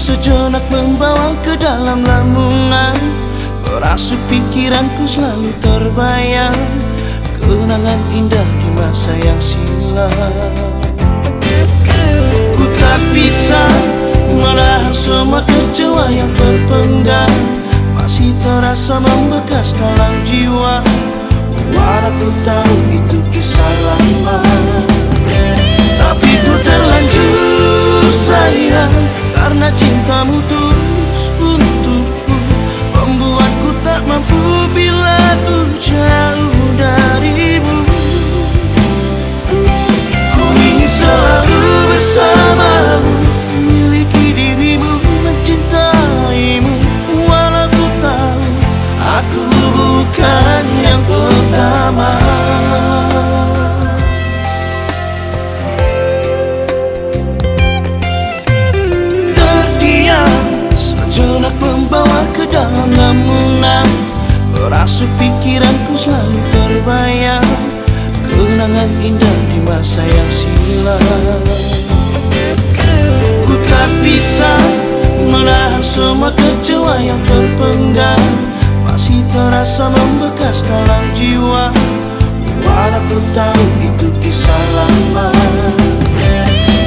Sejenak membawa ke dalam lamunan, merasuk pikiranku selalu terbayang kenangan indah di masa yang silam. Ku tak bisa menahan semua kecewa yang terpendam, masih terasa membekas dalam jiwa. Walau ku tahu itu kisah lama, tapi ku terlanjur sayang karena cintamu tulus untukku, membuatku tak mampu bila ku jauh darimu. Ku ingin selalu bersamamu, memiliki dirimu, mencintaimu. Walau ku tahu aku bukan yang pertama. Sejenak membawa ke dalam lamunan, merasuk pikiranku selalu terbayang kenangan indah di masa yang silam. Ku tak bisa menahan semua kecewa yang terpendam, masih terasa membekas dalam jiwa. Walau ku tahu itu kisah lama,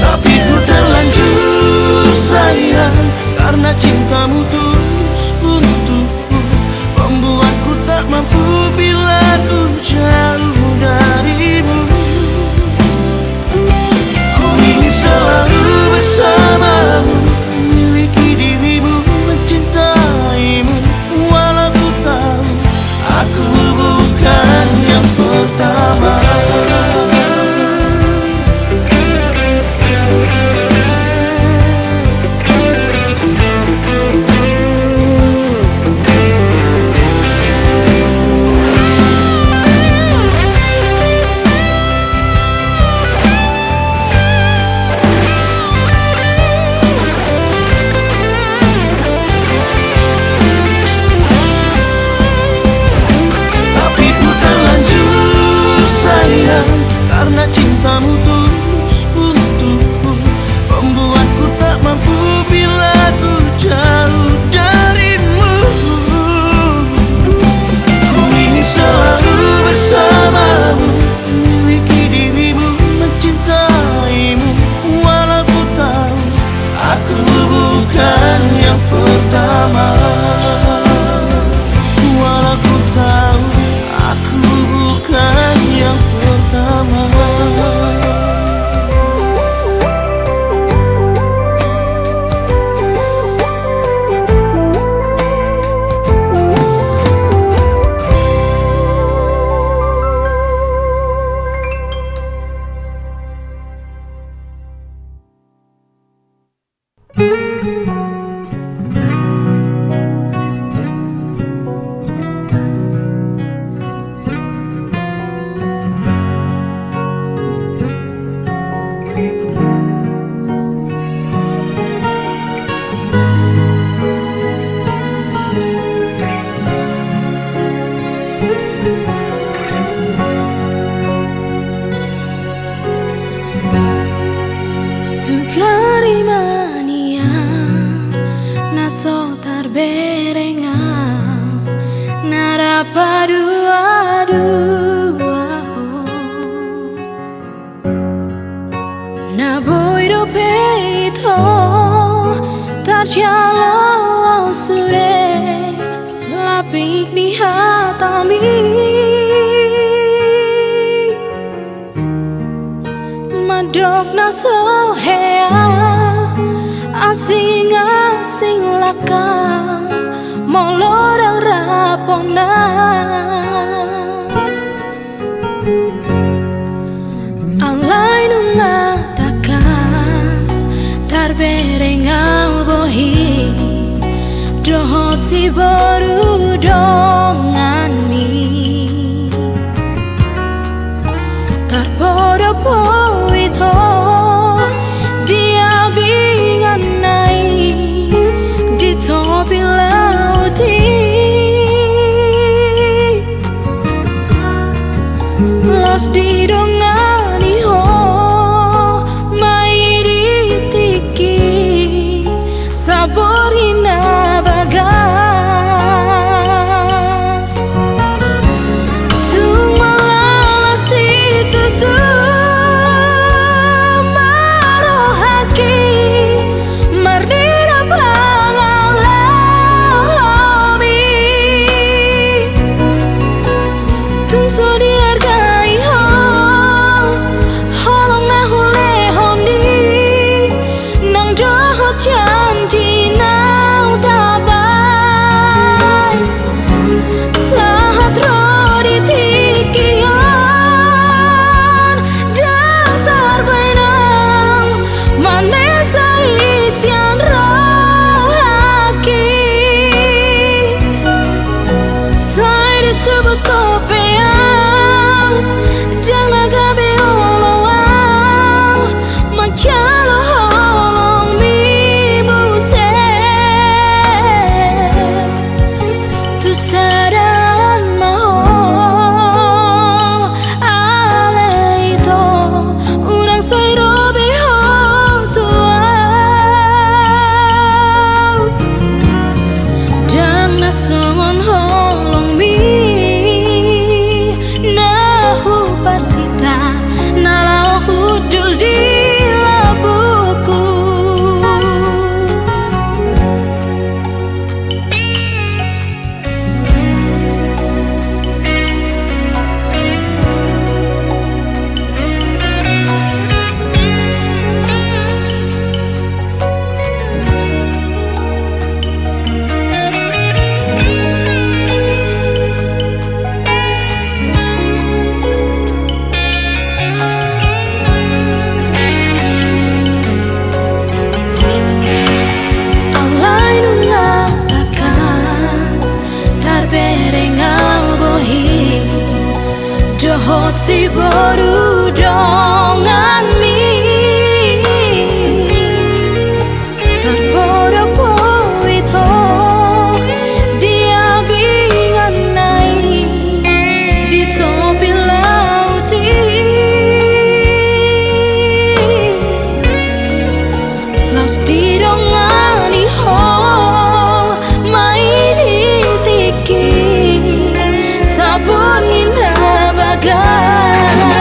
tapi ku terlanjur sayang karena cintamu tulus untukku, membuatku tak mampu bila ku jauh darimu. Ku ingin selalu bersamamu, memiliki dirimu, mencintaimu. Walau ku tahu aku bukan yang pertama. Karena cintamu tulus untukku, membuatku tak mampu bila ku jauh darimu. Ku ingin selalu bersamamu, memiliki dirimu, mencintaimu. Walau ku tahu aku bukan yang pertama. Walau ku tahu aku bukan yang pertama. Alai nunga takas tar berengau si baru dongan mi tarpodo po ito dia bingan nai di topi lauti los di dongani ho mai di tiki saborina bagas tu malala situ tu marohaki mardina pangalami tung so dihargai ho holong na hule hondi nang joho janji nau tabai sahat rodi tikian daftar bainam manesa isian rohaki saya disebut topeang jangan gabe olowang macalo holong mi buse tu saran maho ale ito unang sayrobe ho tuaw jang nasongon holong mi nahu parsita nalau hudul di labuku alai nuna takas tarberengal bohi joho si baru dongan mi tarpodo po ito dia bingan nai di topi lauti los di dongani ho mai di tiki sabungin bagas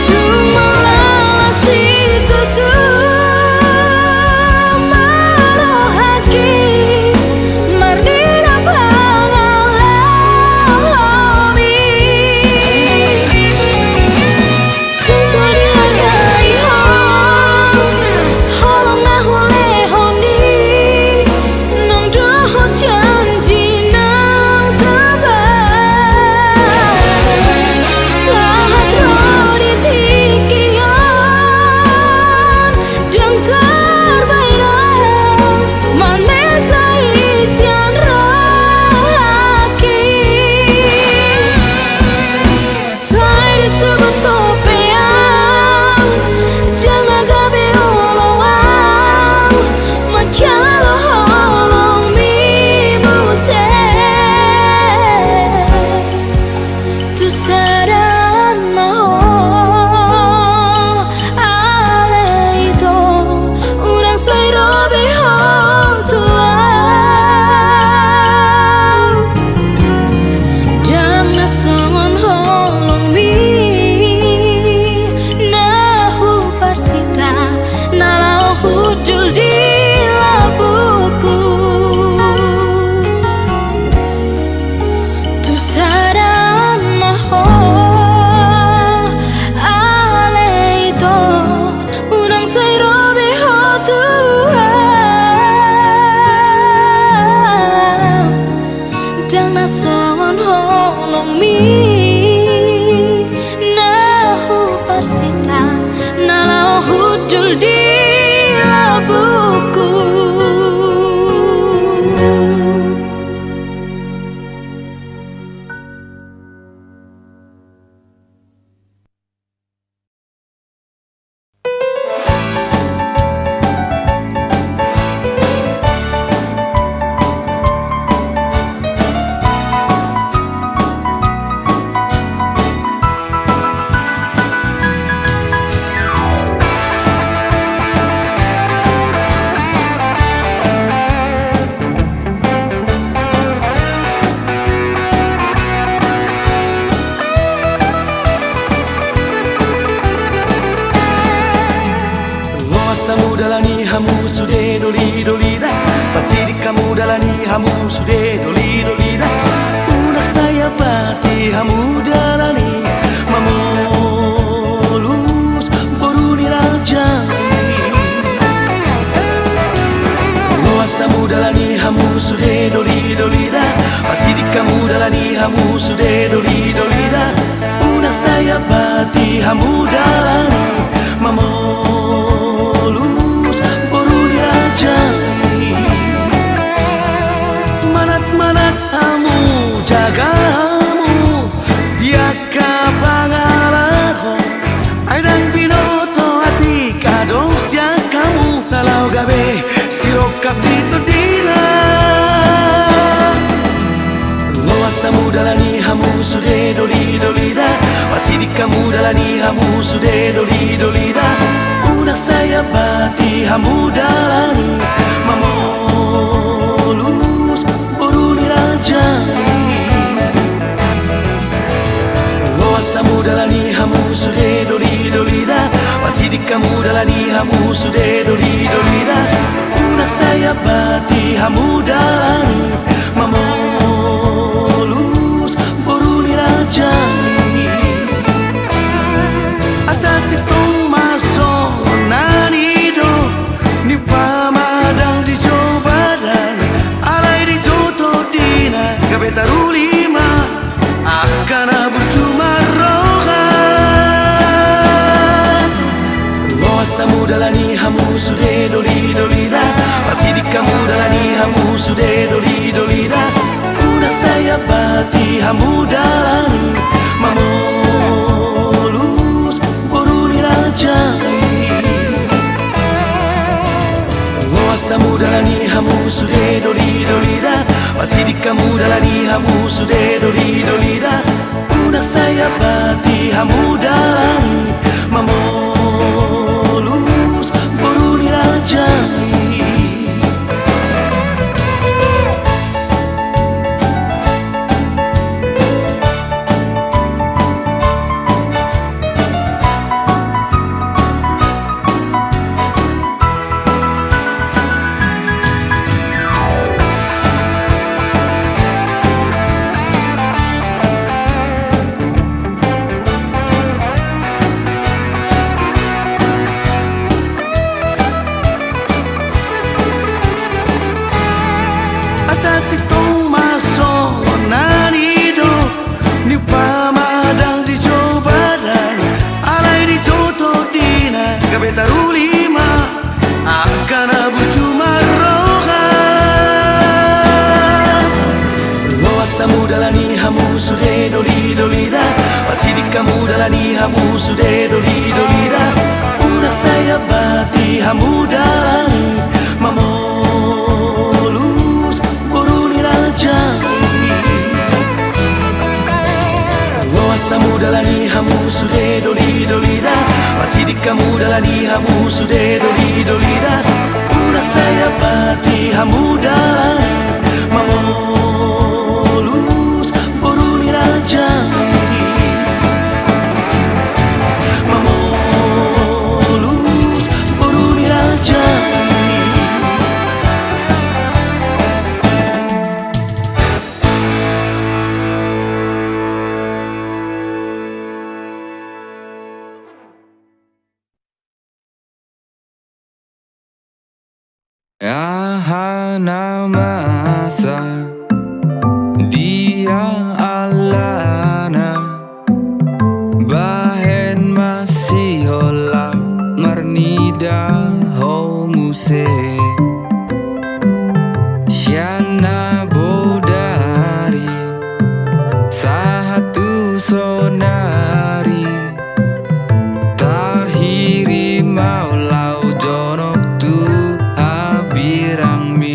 tu malala situ tu marohaki mardina pangalami tung so dihargai ho holong na hule hondi nang doho janji nang tabai sahat rodi tikian jang terbainam manesa isian rohaki saya disebut topeang jangan gabe olowang macalo holong mi buse tu saran maho ale ito unang sayrobe ho tuaw jang nasongon holong mi nahu parsita nalau hudul di labuku tu saran maho ale ito unang sayrobe ho tuaw jang nasongon holong mi nahu parsita nalau hudul di labuku. hamu dalani mamolus boruni rajai Luasamu dalani hamu sude doli dolida Masih di kamu dalani hamu sude doli dolida Una saya bati hamu dalani mamolus boruni rajai Manat-manat hamu jagamu dia kapangalaho Aidang binoto ati kadosya kamu Nalau gabe siro kapito dina Loasamu dalani hamu sude doli dolida Masih di kamu dalani hamu sude doli dolida Una saya bati hamu dalani mamolus boruni rajai Loasamu dalani hamu sude doli dolida Masih di kamu dalani hamu sude doli dolida Una saya bati hamu dalani mamolus boruni rajai Asasitong maso nanido ni pamadang di jobadan alai di joto dina gabetarulima akan bercuma rohan Loasamu dalani hamu sude doli dolida Masih di kamu dalani hamu sude doli dolida Una saya bati hamu dalani mamolus boruni rajai Loasamu dalani hamu sude doli dolida Masih di kamu dalani hamu sude doli dolida Una saya bati hamu dalani mamolus boruni rajai Asasitong maso nanido ni pamadang di jobadan alai di joto dina gabetarulima akan bercuma rohan Loasamu dalani hamu sude doli dolida Masih di kamu dalani hamu sude doli dolida Una saya bati hamu dalani mamolus boruni rajai Loasamu dalani hamu sude doli dolida Masih di kamu dalani hamu sude doli dolida Una saya bati hamu dalani mamolus boruni rajai mamolus boruni rajai Ya hana masa dia alana bahen masih hola marnida ho muse Syana bodari satu sonari tarhiri maulau jonok tu abirang mi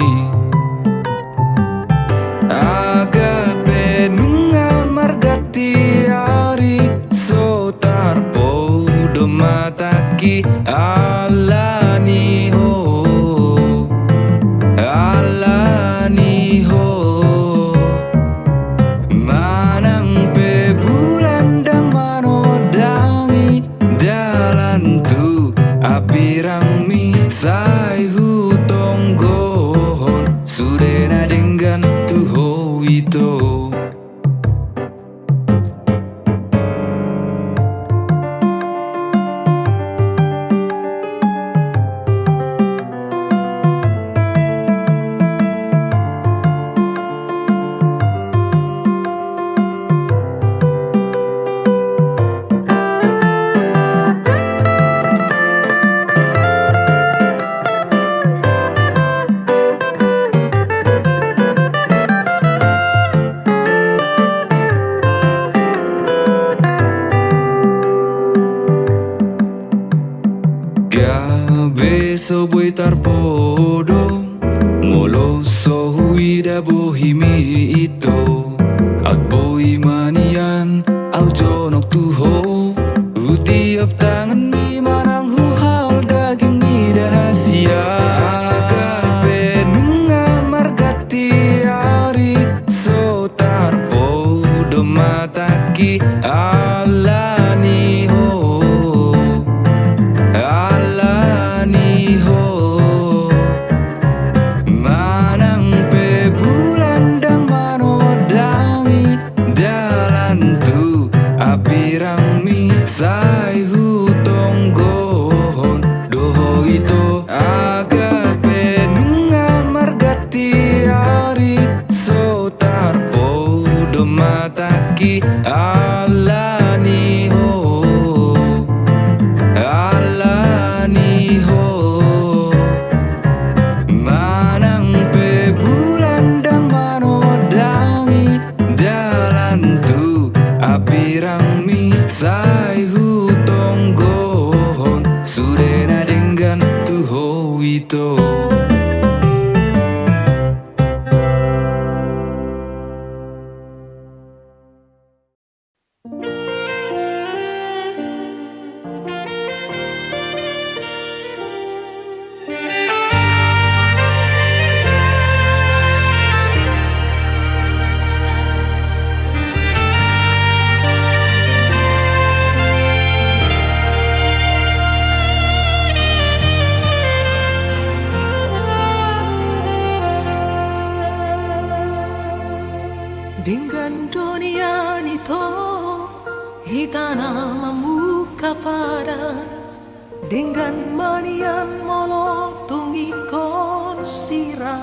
imanian au jonok tuho utiap tangan mi manang huhal daging mi dahasia agape nunga margati ari so tarpo domataki alani ho alani ho manang pe bulan dang manodangi dalan tu apirang mi sai hutong gohon doho ito agape nunga margati ari so tarpo domataki alani ho alani ho manang pe bulan dang manodangi dalan tu apirang mi sai hutong gohon sudena dengan tuho ito. Dengan dunia itu hitana memuka pada dengan manian molotungi konsira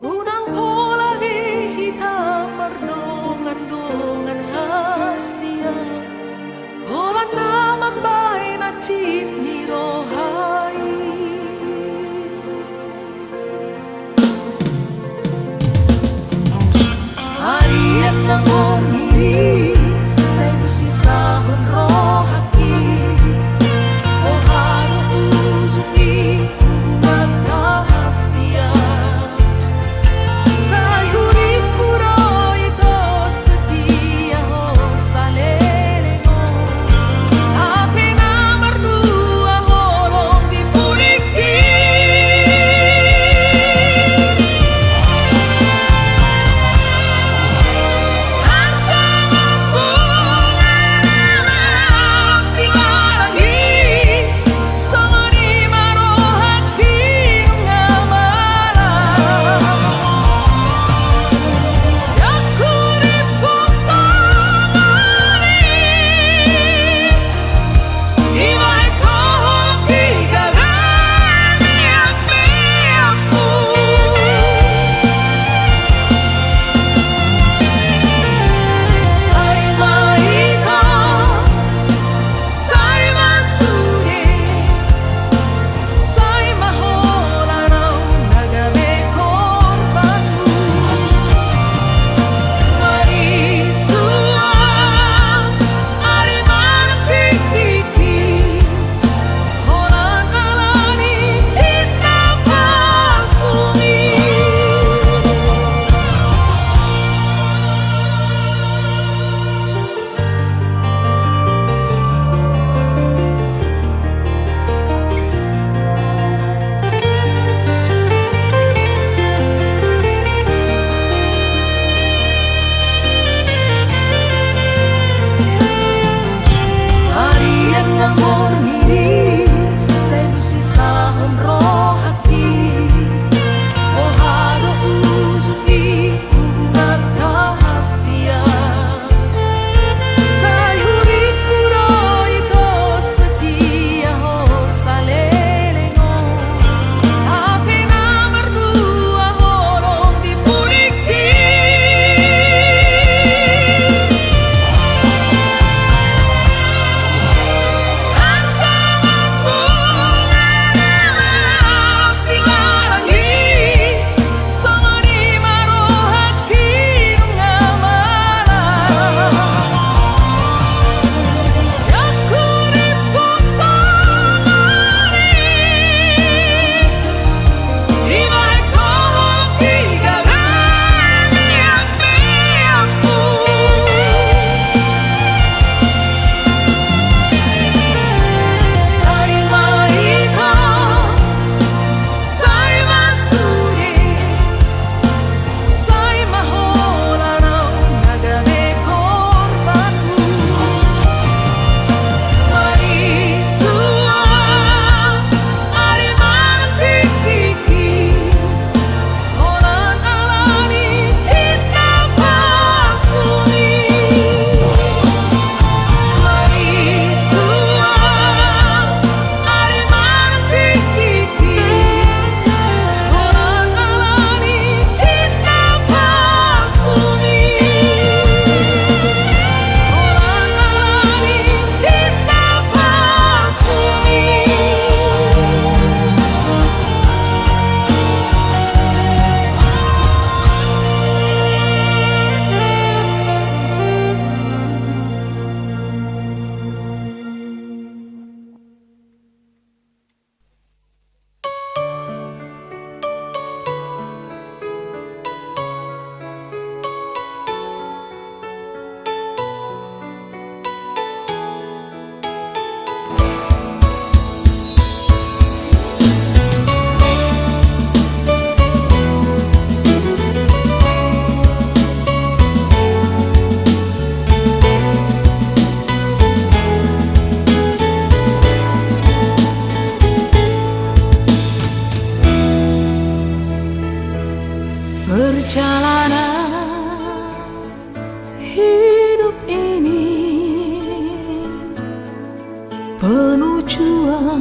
unang polagi hitam merdongan-dongan hasia holan naman bay na cit ni rohai harian ng orhiri sa sisahon rohaki o haro ujuki hubungan rahasia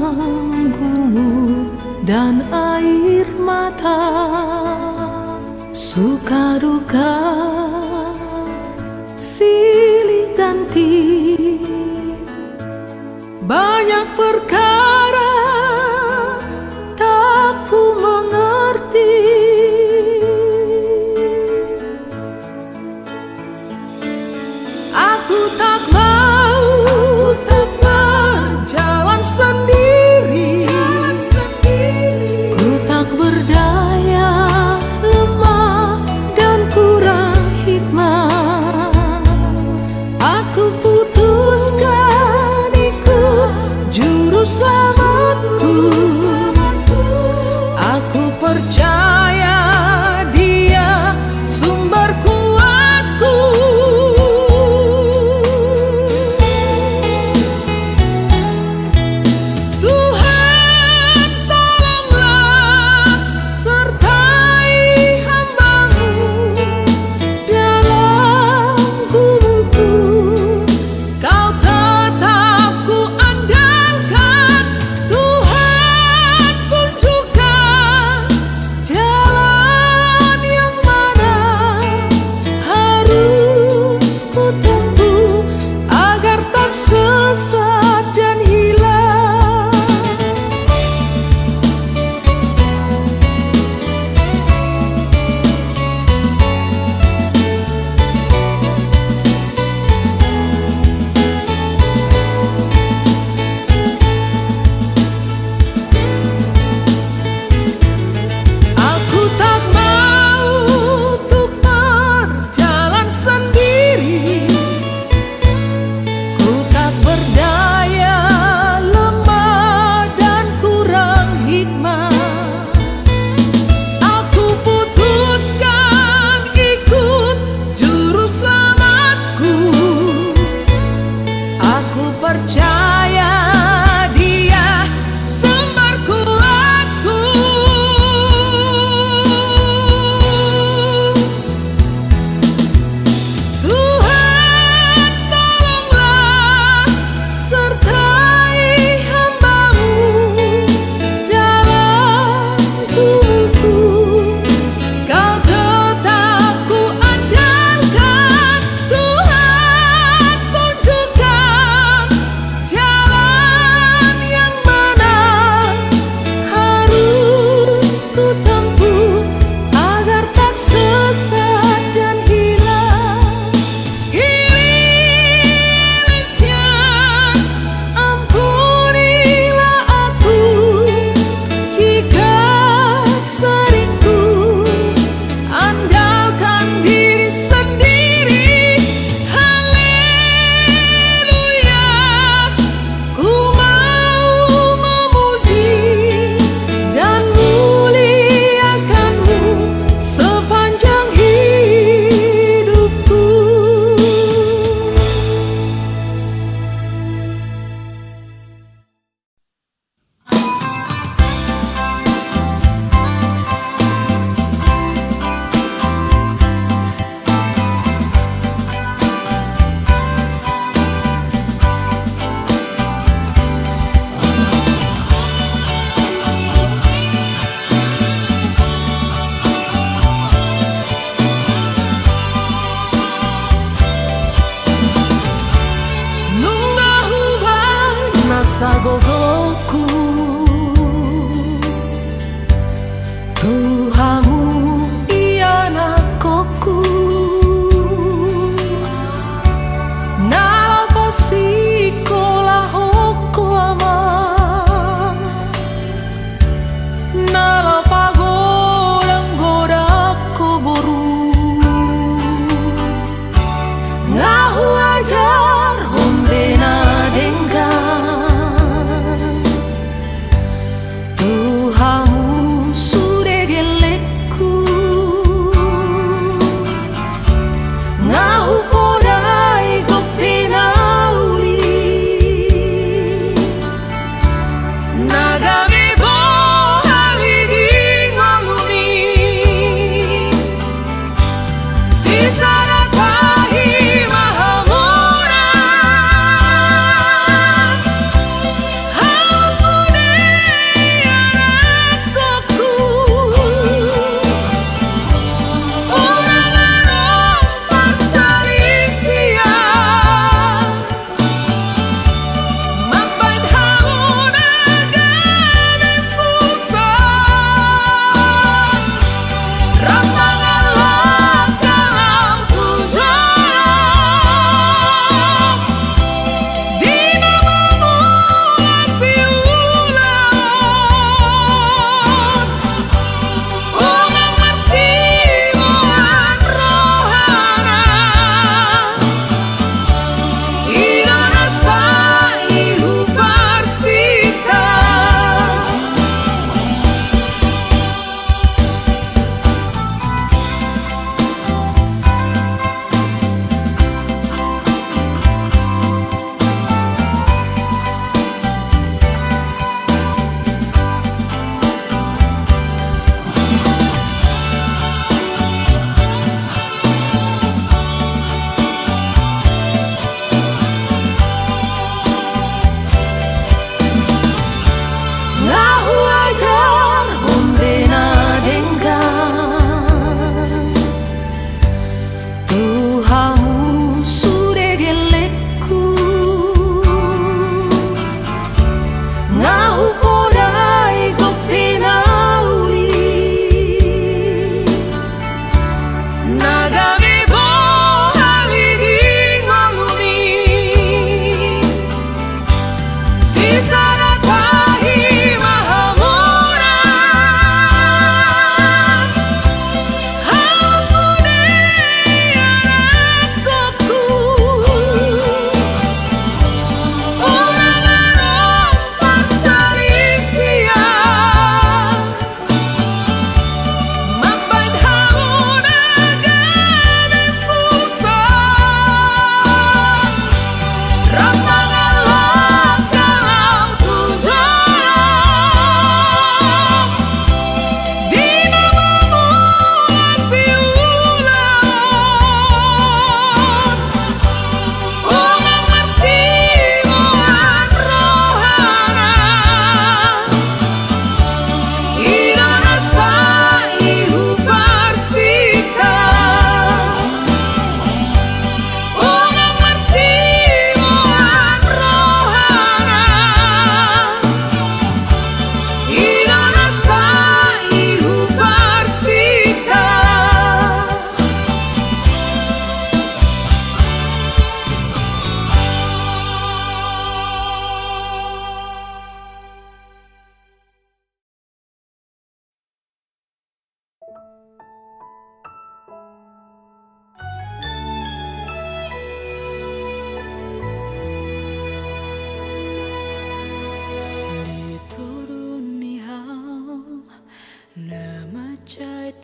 menanggumu dan air mata, suka duka silih ganti, banyak perkara tak ku mengerti. Aku tak mau berjalan sendiri, ku tak berdaya, lemah dan kurang hikmah. Aku putuskan ikut jurus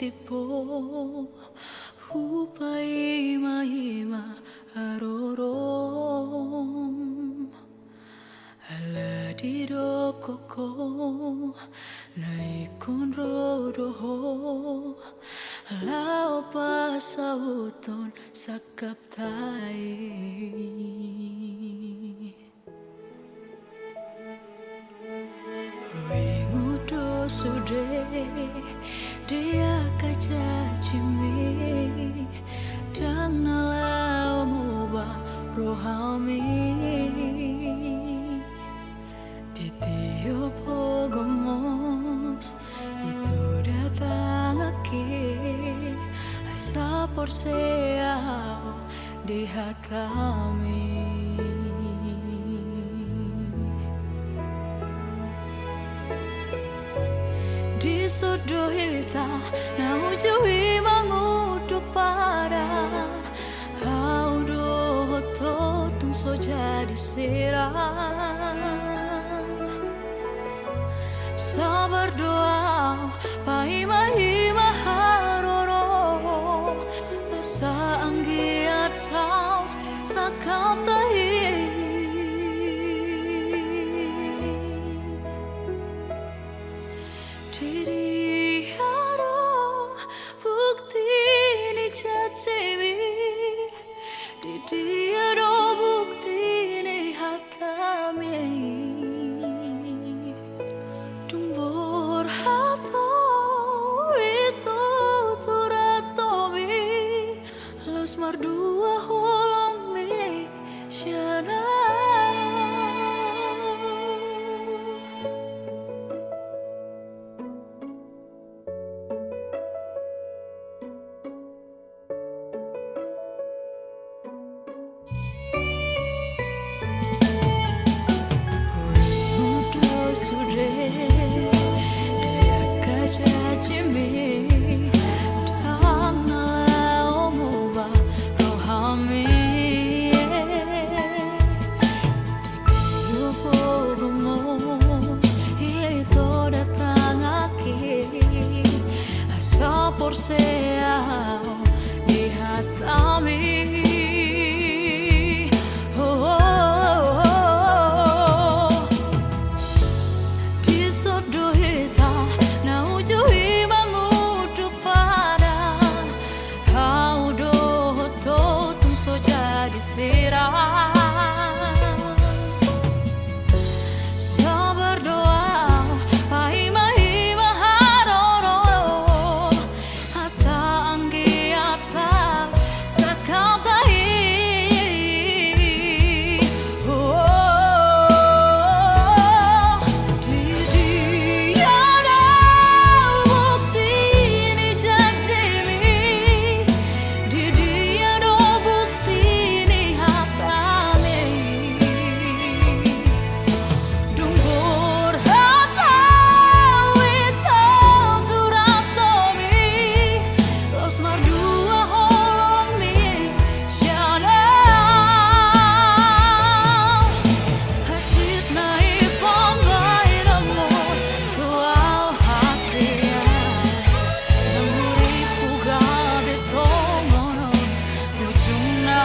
tipo hupai mahima arorom ala di do koko naikun rodoho lao pasauton sakap tai Ringudo sude dia kaca cimi dan nalau muba rohami Titio pogomos itu datang aki asa porseau di hatami Di sodohita na ujawi mangudu para Haudo hoto tung soja di serang Sabar doa paima-hima haroro Asa anggiat saut sakap tahi Diri haro bukti ni cacimi Diri haro bukti ni hatami Dumbor hato itu turatomi Los mardua holong mi syana Porseau di hatami Di sodohita na ujawi mangudu pada Haudo hoto tung soja di serang Sabar doa paima-hima haroro Asa anggiat sa sakap tahi Didi ada bukti ni janjimi Didi ada bukti ni hatami Dumbur hatau itu turatomi Los mardua holomi syana Hacit na ipangay namon tuaw hasia Namuri pugabe somonon ujung na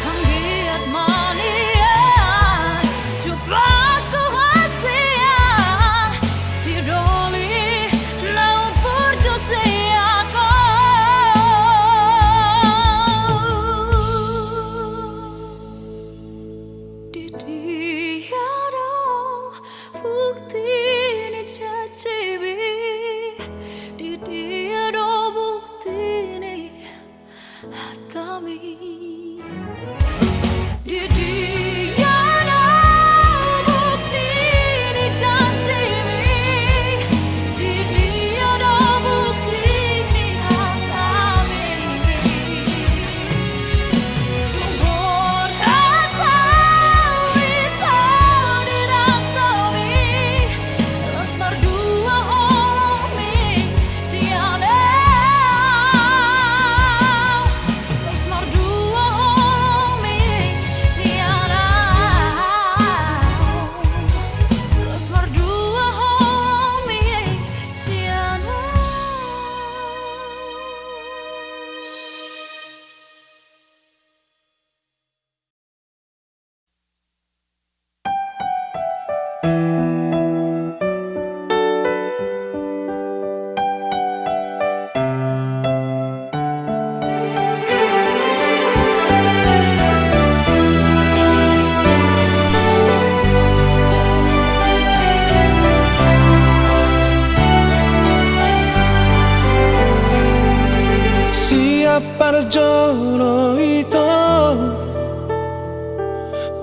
Hanggiat manian Coba ku hasia Si doli lau purjose ako Didi ada bukti ni cacibi Didi ada bukti ni hatami Didi ada bukti ni janjimi Didi ada bukti ni hatami Dumbor hatau itu diratomi Los mardua holomi siana Los mardua holomi siana parjolo ito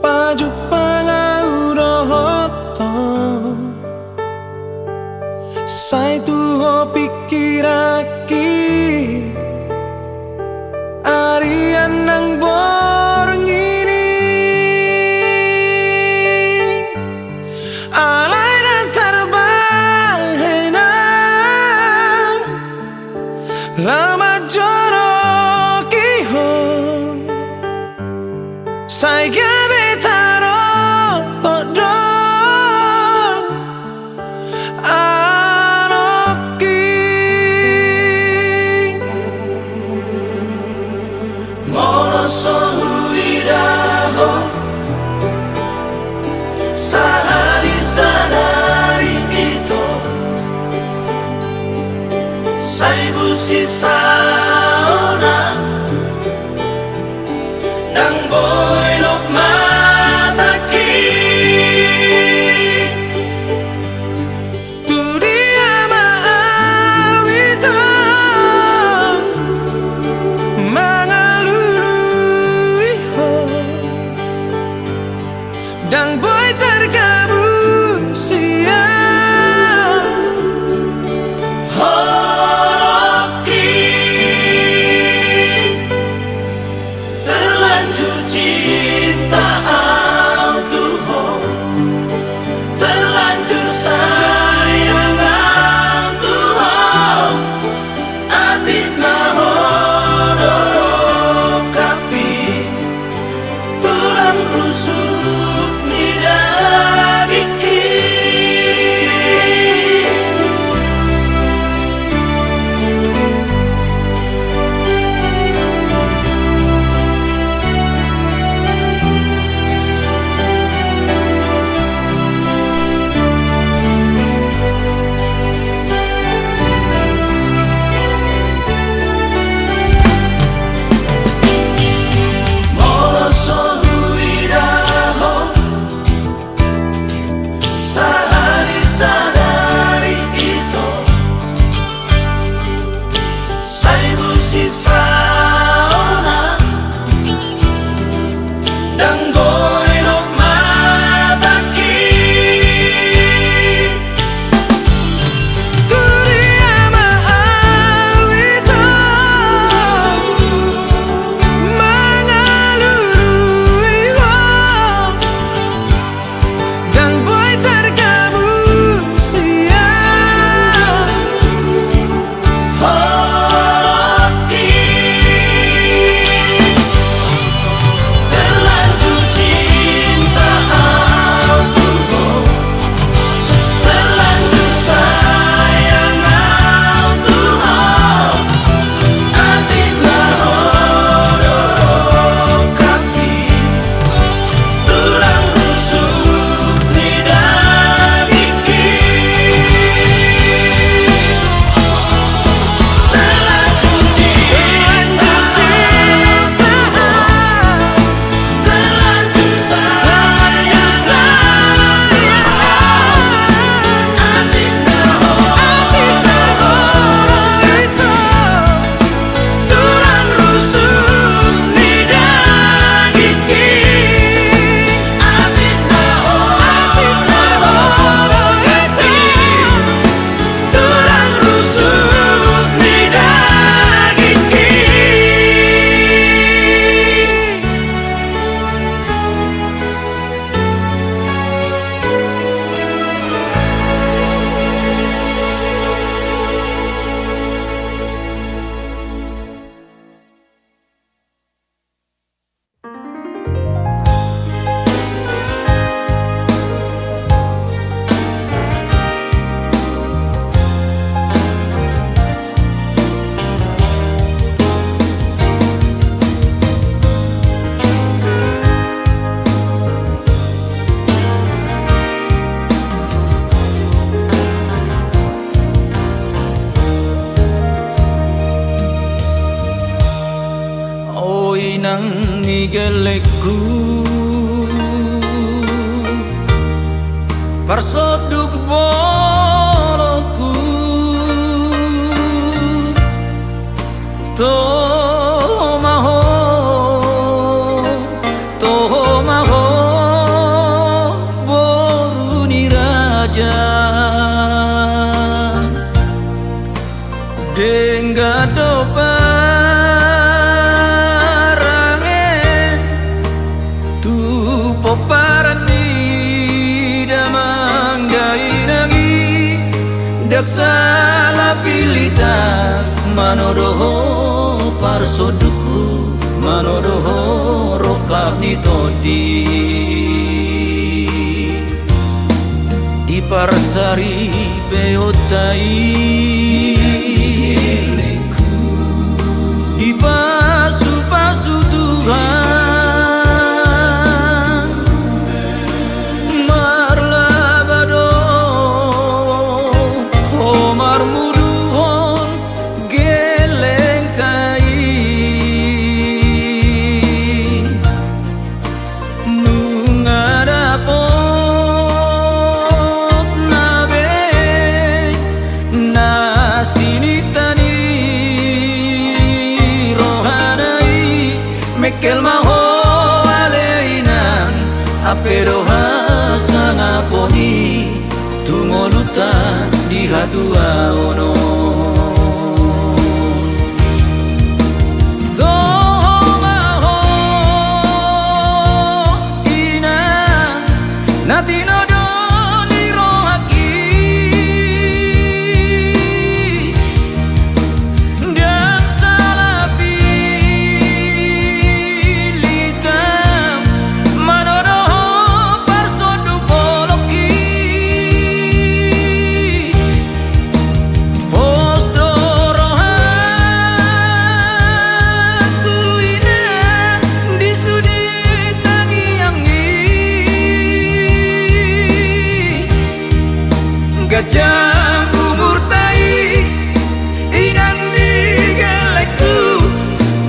paju pangauroto sai tuho pikiraki arian nang borong ini alay dan terbang henang lama jorok iho sai gabe taro todo anoki mono sohuiraho sahari sadari itu sai busi saona nang boylok mataki tu dia maawito mangalului ho dan boy tergabung sia horoki terlanjur cinta autuho terlanjur sayang autuho atit mahodoro kapi tulang rusuk midagiki sehari sadari itu sai busi saona dan goylok mataki dunia maawito mangalului ho dan boy tergabung sia horoki terlanjur cinta autuho terlanjur sayang autuho atit mahodoro kapi tulang rusuk midagiki terlanjur cinta terlanjur sayang atit mahodoro itu tulang rusuk midagiki atit mahodoro itu tulang rusuk midagiki oi nang nigelekku parsoduk boloku to soduku manodoho rokap ni todi di parsari beotai di pasu-pasu Tuhan marlabado omar muduhon geleng tai nungadapot nabe nasinitani rohanai mekel maho aleinan aperoha sangaponi tumoluta di hadua ono Tomaho inan natinodo lirohaki dan salapi litam manodoho parsodu poloki posdorohanku inan disudi tangiangi gajah umur tai inan digeleku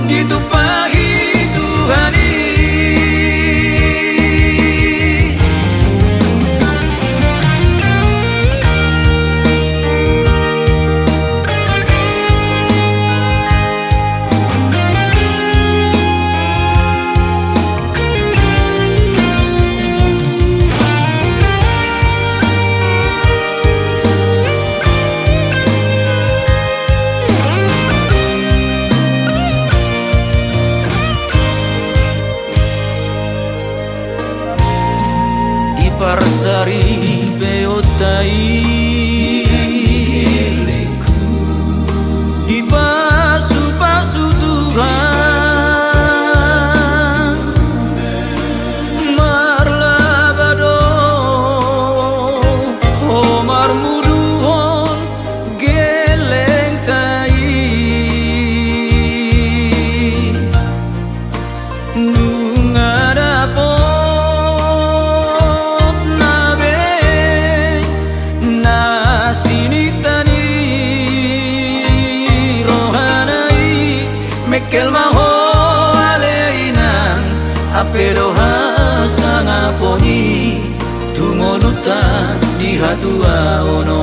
ditumpahi Tuhani di parsari beotai di pasu-pasu Tuhan marlabado omar muduhon geleng tai nungadapot nabe nasinitani rohanai mekel maho aleinan aperoha sangaponi tumoluta di hadua ono